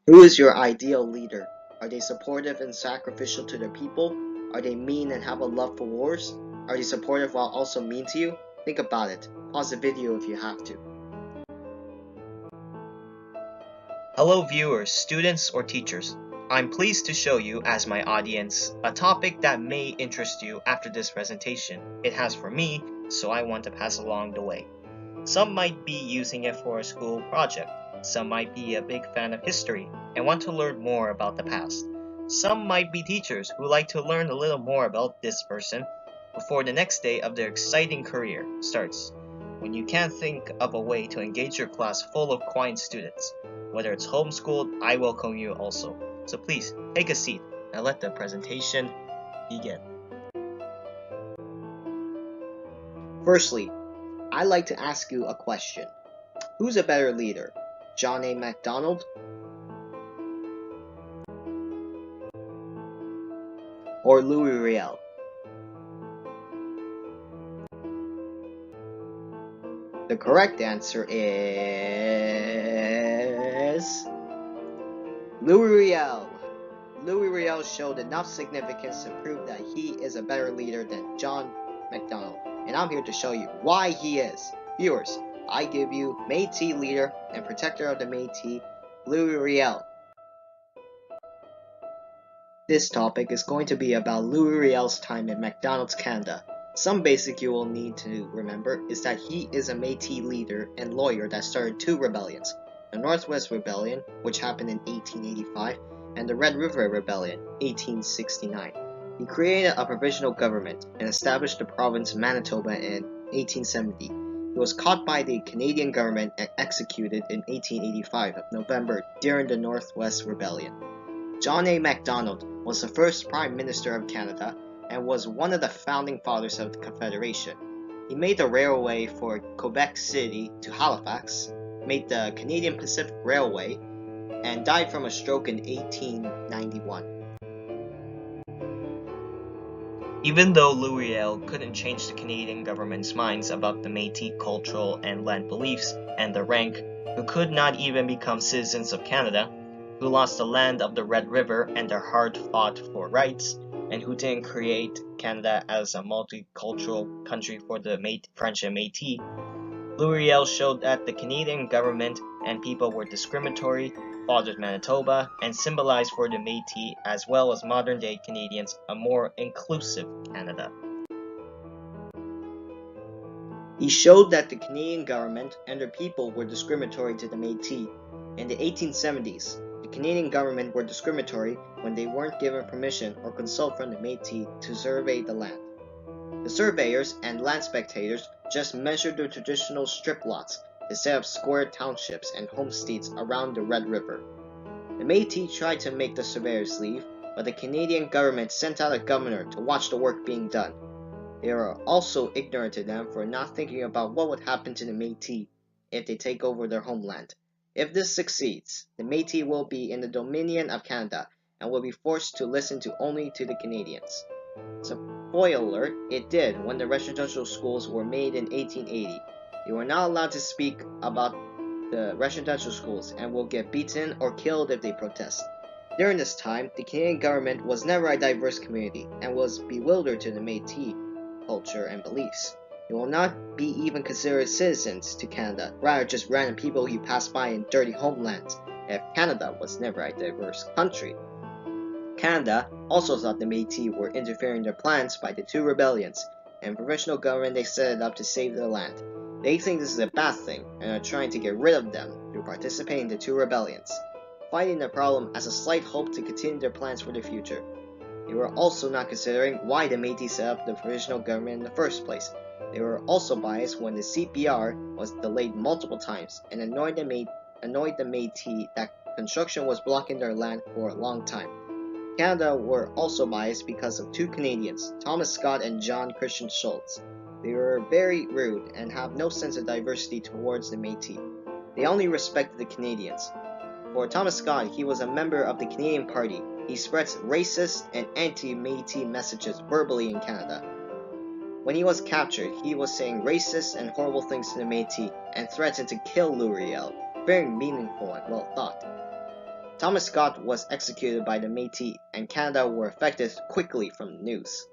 Who is your ideal leader? Are they supportive and sacrificial to their people? Are they mean and have a love for wars? Are they supportive while also mean to you? Think about it. Pause the video if you have to. Hello viewers, students, or teachers. I'm pleased to show you, as my audience, a topic that may interest you after this presentation. It has for me, so I want to pass along the way. Some might be using it for a school project. Some might be a big fan of history and want to learn more about the past. Some might be teachers who like to learn a little more about this person before the next day of their exciting career starts. When you can't think of a way to engage your class full of quiet students. Whether it's homeschooled, I welcome you also. So please, take a seat and let the presentation begin. Firstly, I'd like to ask you a question. Who's a better leader? John A. MacDonald or Louis Riel? The correct answer is Louis Riel. Louis Riel showed enough significance to prove that he is a better leader than John MacDonald, and I'm here to show you why he is. Viewers, I give you Métis leader and protector of the Métis, Louis Riel. This topic is going to be about Louis Riel's time in MacDonald's Canada. Some basic you will need to remember is that he is a Métis leader and lawyer that started two rebellions, the Northwest Rebellion, which happened in 1885, and the Red River Rebellion, 1869. He created a provisional government and established the province of Manitoba in 1870. He was caught by the Canadian government and executed in 1885 of November during the Northwest Rebellion. John A. MacDonald was the first Prime Minister of Canada and was one of the founding fathers of the Confederation. He made the railway for Quebec City to Halifax, made the Canadian Pacific Railway, and died from a stroke in 1891. Even though Louis Riel couldn't change the Canadian government's minds about the Métis cultural and land beliefs, and the rank, who could not even become citizens of Canada, who lost the land of the Red River and their hard-fought for rights, and who didn't create Canada as a multicultural country for the French and Métis, Louis Riel showed that the Canadian government and people were discriminatory, fathered Manitoba, and symbolized for the Métis as well as modern-day Canadians a more inclusive Canada. He showed that the Canadian government and their people were discriminatory to the Métis. In the 1870s, the Canadian government were discriminatory when they weren't given permission or consult from the Métis to survey the land. The surveyors and land spectators just measured the traditional strip lots to set up square townships and homesteads around the Red River. The Métis tried to make the surveyors leave, but the Canadian government sent out a governor to watch the work being done. They were also ignorant to them for not thinking about what would happen to the Métis if they take over their homeland. If this succeeds, the Métis will be in the Dominion of Canada and will be forced to listen only to the Canadians. Spoiler alert, it did when the residential schools were made in 1880. They were not allowed to speak about the residential schools and will get beaten or killed if they protest. During this time, the Canadian government was never a diverse community and was bewildered to the Métis culture and beliefs. They will not be even considered citizens to Canada, rather just random people who pass by in dirty homelands, if Canada was never a diverse country. Canada also thought the Métis were interfering in their plans by the two rebellions, and provincial government they set it up to save their land. They think this is a bad thing, and are trying to get rid of them through participating in the two rebellions, fighting the problem as a slight hope to continue their plans for the future. They were also not considering why the Métis set up the provisional government in the first place. They were also biased when the CPR was delayed multiple times and annoyed the Métis that construction was blocking their land for a long time. Canada were also biased because of two Canadians, Thomas Scott and John Christian Schultz. They were very rude and have no sense of diversity towards the Métis. They only respected the Canadians. For Thomas Scott, he was a member of the Canadian Party. He spreads racist and anti-Métis messages verbally in Canada. When he was captured, he was saying racist and horrible things to the Métis and threatened to kill Louis Riel. Very meaningful and well thought. Thomas Scott was executed by the Métis, and Canada were affected quickly from the news.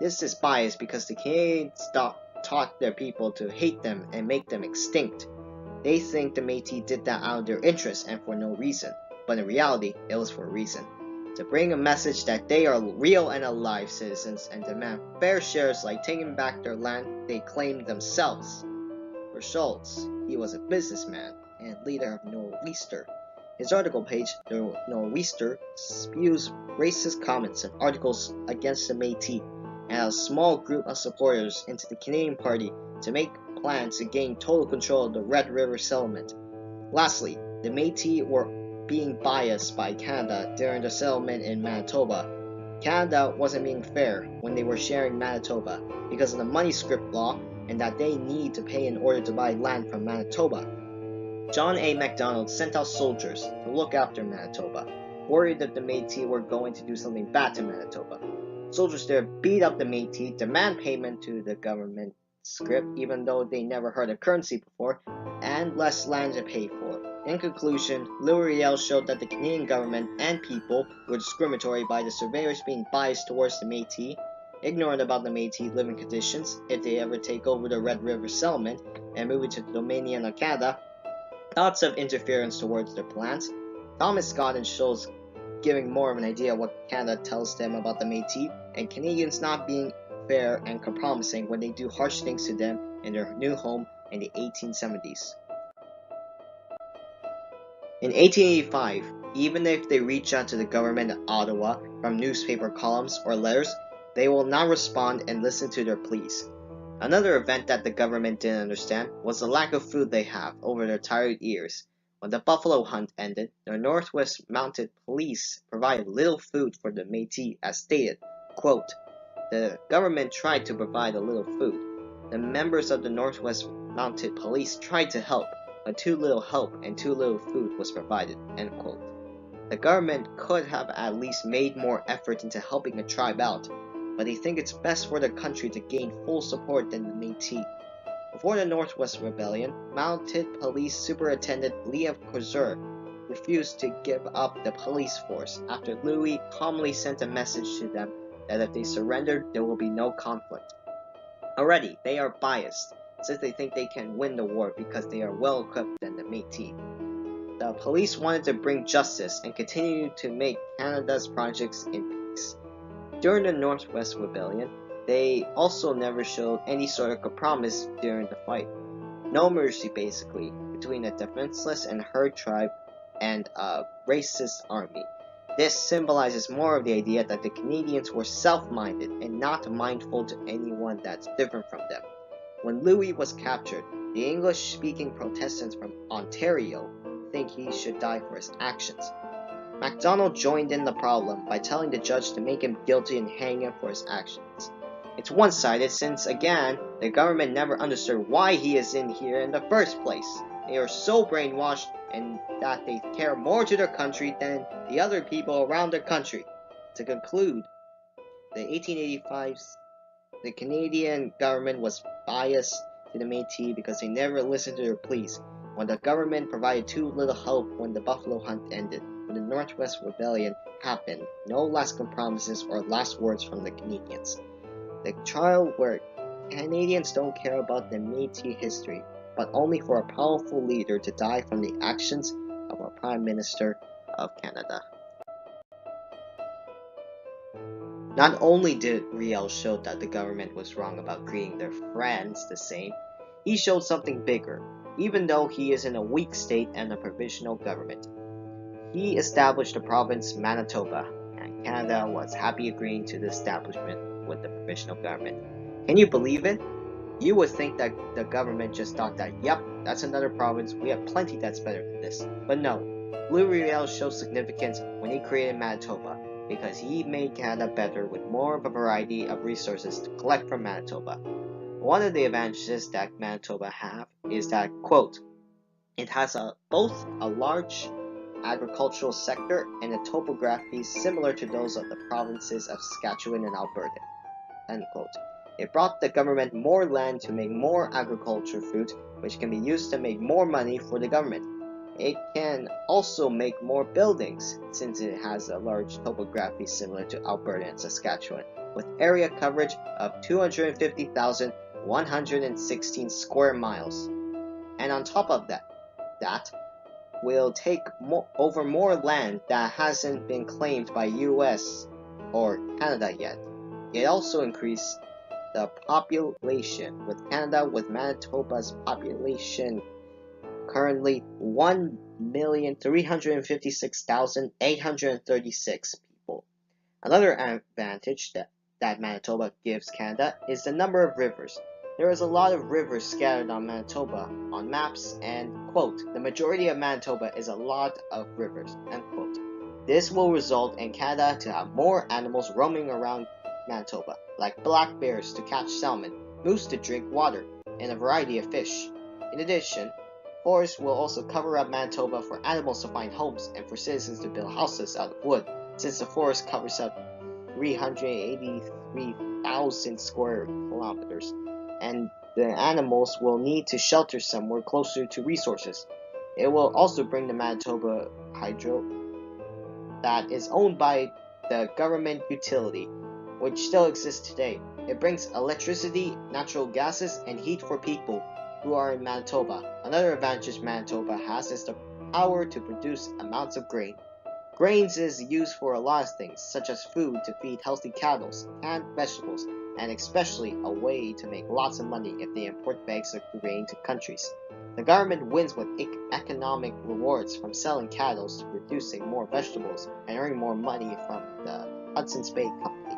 This is biased because the Canadians taught their people to hate them and make them extinct. They think the Métis did that out of their interest and for no reason, but in reality, it was for a reason. To bring a message that they are real and alive citizens and demand fair shares like taking back their land they claimed themselves. For Schultz, he was a businessman and leader of Nor'wester. His article page, The Nor'wester, spews racist comments and articles against the Métis and a small group of supporters into the Canadian Party to make plans to gain total control of the Red River settlement. Lastly, the Métis were being biased by Canada during the settlement in Manitoba. Canada wasn't being fair when they were sharing Manitoba because of the money script law and that they need to pay in order to buy land from Manitoba. John A. Macdonald sent out soldiers to look after Manitoba, worried that the Métis were going to do something bad to Manitoba. Soldiers there beat up the Métis, demand payment to the government script even though they never heard of currency before, and less land to pay for. In conclusion, Riel showed that the Canadian government and people were discriminatory by the surveyors being biased towards the Métis, ignorant about the Métis living conditions if they ever take over the Red River settlement and move into the Dominion of Canada, thoughts of interference towards their plans, Thomas Scott and Schultz giving more of an idea of what Canada tells them about the Métis, and Canadians not being fair and compromising when they do harsh things to them in their new home in the 1870s. In 1885, even if they reach out to the government of Ottawa from newspaper columns or letters, they will not respond and listen to their pleas. Another event that the government didn't understand was the lack of food they have over their tired ears. When the buffalo hunt ended, the Northwest Mounted Police provided little food for the Métis as stated, quote, "The government tried to provide a little food. The members of the Northwest Mounted Police tried to help, but too little help and too little food was provided," end quote. The government could have at least made more effort into helping a tribe out, but they think it's best for the country to gain full support than the Métis. Before the Northwest Rebellion, Mounted Police Superintendent Lief Couture refused to give up the police force after Louis calmly sent a message to them that if they surrendered, there will be no conflict. Already, they are biased, since they think they can win the war because they are well equipped than the Métis. The police wanted to bring justice and continue to make Canada's projects in peace. During the Northwest Rebellion, they also never showed any sort of compromise during the fight. No mercy, basically, between a defenseless and herd tribe and a racist army. This symbolizes more of the idea that the Canadians were self-minded and not mindful to anyone that's different from them. When Louis was captured, the English-speaking Protestants from Ontario think he should die for his actions. MacDonald joined in the problem by telling the judge to make him guilty and hang him for his actions. It's one-sided since, again, the government never understood why he is in here in the first place. They are so brainwashed and that they care more to their country than the other people around their country. To conclude, the 1885's the Canadian government was biased to the Métis because they never listened to their pleas. When the government provided too little help when the buffalo hunt ended, when the Northwest Rebellion happened, no last compromises or last words from the Canadians. The trial where Canadians don't care about the Métis history, but only for a powerful leader to die from the actions of a Prime Minister of Canada. Not only did Riel show that the government was wrong about treating their friends the same, he showed something bigger, even though he is in a weak state and a provisional government. He established the province Manitoba, and Canada was happy agreeing to the establishment with the provisional government. Can you believe it? You would think that the government just thought that, yep, that's another province, we have plenty that's better than this. But no, Louis Riel showed significance when he created Manitoba, because he made Canada better with more of a variety of resources to collect from Manitoba. One of the advantages that Manitoba have is that, quote, it has both a large agricultural sector and a topography similar to those of the provinces of Saskatchewan and Alberta, end quote. It brought the government more land to make more agriculture food, which can be used to make more money for the government. It can also make more buildings, since it has a large topography similar to Alberta and Saskatchewan, with area coverage of 250,116 square miles. And on top of that will take over more land that hasn't been claimed by US or Canada yet. It also increased the population, with Canada with Manitoba's population currently 1,356,836 people. Another advantage that Manitoba gives Canada is the number of rivers. There is a lot of rivers scattered on Manitoba on maps, and, quote, the majority of Manitoba is a lot of rivers, end quote. This will result in Canada to have more animals roaming around Manitoba, like black bears to catch salmon, moose to drink water, and a variety of fish. In addition, forests will also cover up Manitoba for animals to find homes and for citizens to build houses out of wood, since the forest covers up 383,000 square kilometers, and the animals will need to shelter somewhere closer to resources. It will also bring the Manitoba Hydro that is owned by the government utility, which still exists today. It brings electricity, natural gases, and heat for people who are in Manitoba. Another advantage Manitoba has is the power to produce amounts of grain. Grains is used for a lot of things, such as food to feed healthy cattle, canned vegetables, and especially a way to make lots of money if they import bags of grain to countries. The government wins with economic rewards from selling cattle to producing more vegetables and earning more money from the Hudson's Bay Company.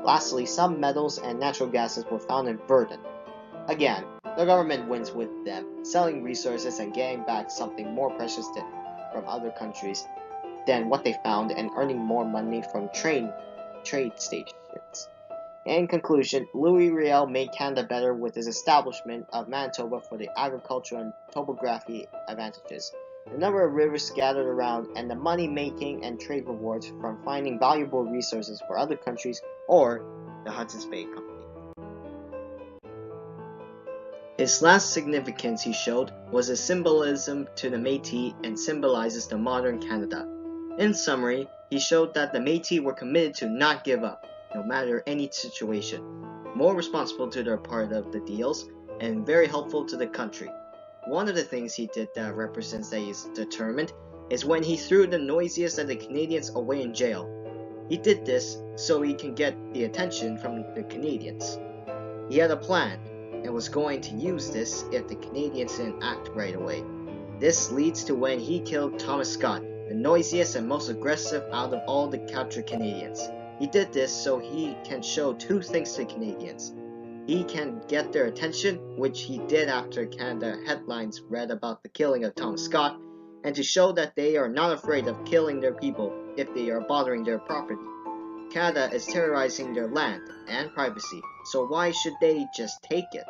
Lastly, some metals and natural gases were found in Verdun. Again, the government wins with them, selling resources and getting back something more precious from other countries than what they found and earning more money from trade stations. In conclusion, Louis Riel made Canada better with his establishment of Manitoba for the agricultural and topography advantages, the number of rivers scattered around, and the money-making and trade rewards from finding valuable resources for other countries or the Hudson's Bay Company. His last significance he showed was his symbolism to the Métis and symbolizes the modern Canada. In summary, he showed that the Métis were committed to not give up, no matter any situation, more responsible to their part of the deals, and very helpful to the country. One of the things he did that represents that he's determined is when he threw the noisiest of the Canadians away in jail. He did this so he can get the attention from the Canadians. He had a plan, and was going to use this if the Canadians didn't act right away. This leads to when he killed Thomas Scott, the noisiest and most aggressive out of all the captured Canadians. He did this so he can show two things to Canadians. He can get their attention, which he did after Canada headlines read about the killing of Thomas Scott, and to show that they are not afraid of killing their people if they are bothering their property. Canada is terrorizing their land and privacy, so why should they just take it?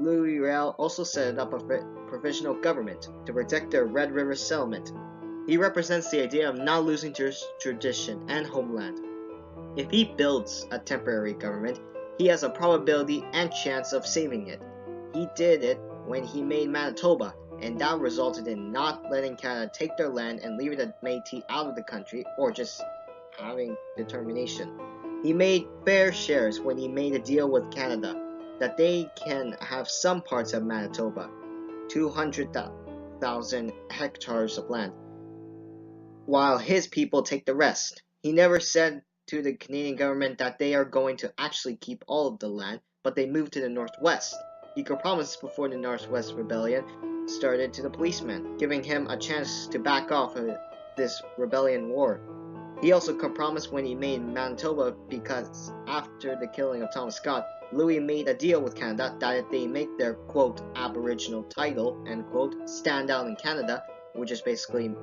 Louis Riel also set up a provisional government to protect their Red River settlement. He represents the idea of not losing tradition and homeland. If he builds a temporary government, he has a probability and chance of saving it. He did it when he made Manitoba, and that resulted in not letting Canada take their land and leaving the Métis out of the country, or just having determination. He made fair shares when he made a deal with Canada that they can have some parts of Manitoba, 200,000 hectares of land, while his people take the rest. He never said to the Canadian government that they are going to actually keep all of the land, but they moved to the Northwest. He could promise before the Northwest Rebellion started to the policeman, giving him a chance to back off of this rebellion war. He also could promise when he made Manitoba, because after the killing of Thomas Scott, Louis made a deal with Canada that if they make their, quote, Aboriginal title, end quote, stand out in Canada, which is basically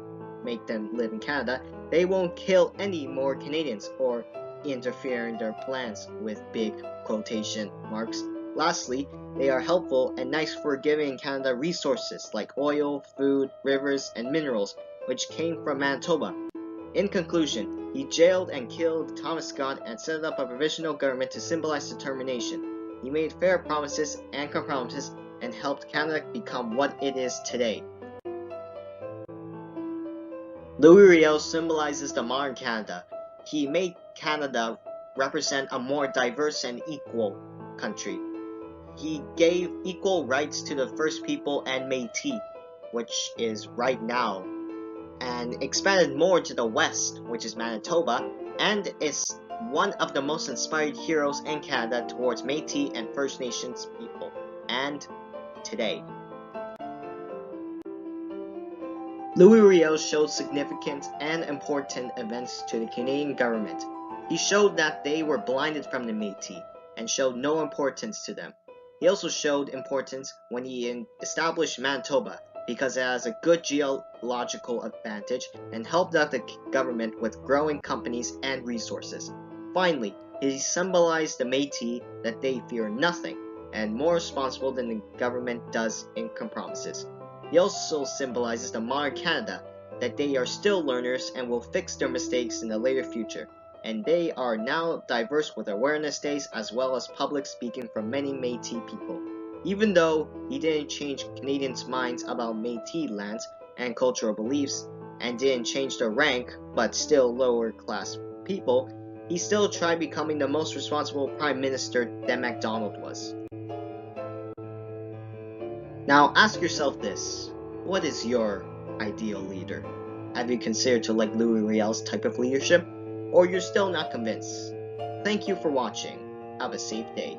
make them live in Canada, they won't kill any more Canadians or interfere in their plans with big quotation marks. Lastly, they are helpful and nice for giving Canada resources like oil, food, rivers, and minerals, which came from Manitoba. In conclusion, he jailed and killed Thomas Scott and set up a provisional government to symbolize determination. He made fair promises and compromises and helped Canada become what it is today. Louis Riel symbolizes the modern Canada. He made Canada represent a more diverse and equal country. He gave equal rights to the First People and Métis, which is right now, and expanded more to the west, which is Manitoba, and is one of the most inspired heroes in Canada towards Métis and First Nations people, and today. Louis Riel showed significant and important events to the Canadian government. He showed that they were blinded from the Métis and showed no importance to them. He also showed importance when he established Manitoba because it has a good geological advantage and helped out the government with growing companies and resources. Finally, he symbolized the Métis that they fear nothing and more responsible than the government does in compromises. He also symbolizes the modern Canada, that they are still learners and will fix their mistakes in the later future, and they are now diverse with awareness days as well as public speaking from many Métis people. Even though he didn't change Canadians' minds about Métis lands and cultural beliefs, and didn't change their rank, but still lower class people, he still tried becoming the most responsible Prime Minister that MacDonald was. Now ask yourself this, what is your ideal leader? Have you considered to like Louis Riel's type of leadership? Or you're still not convinced? Thank you for watching. Have a safe day.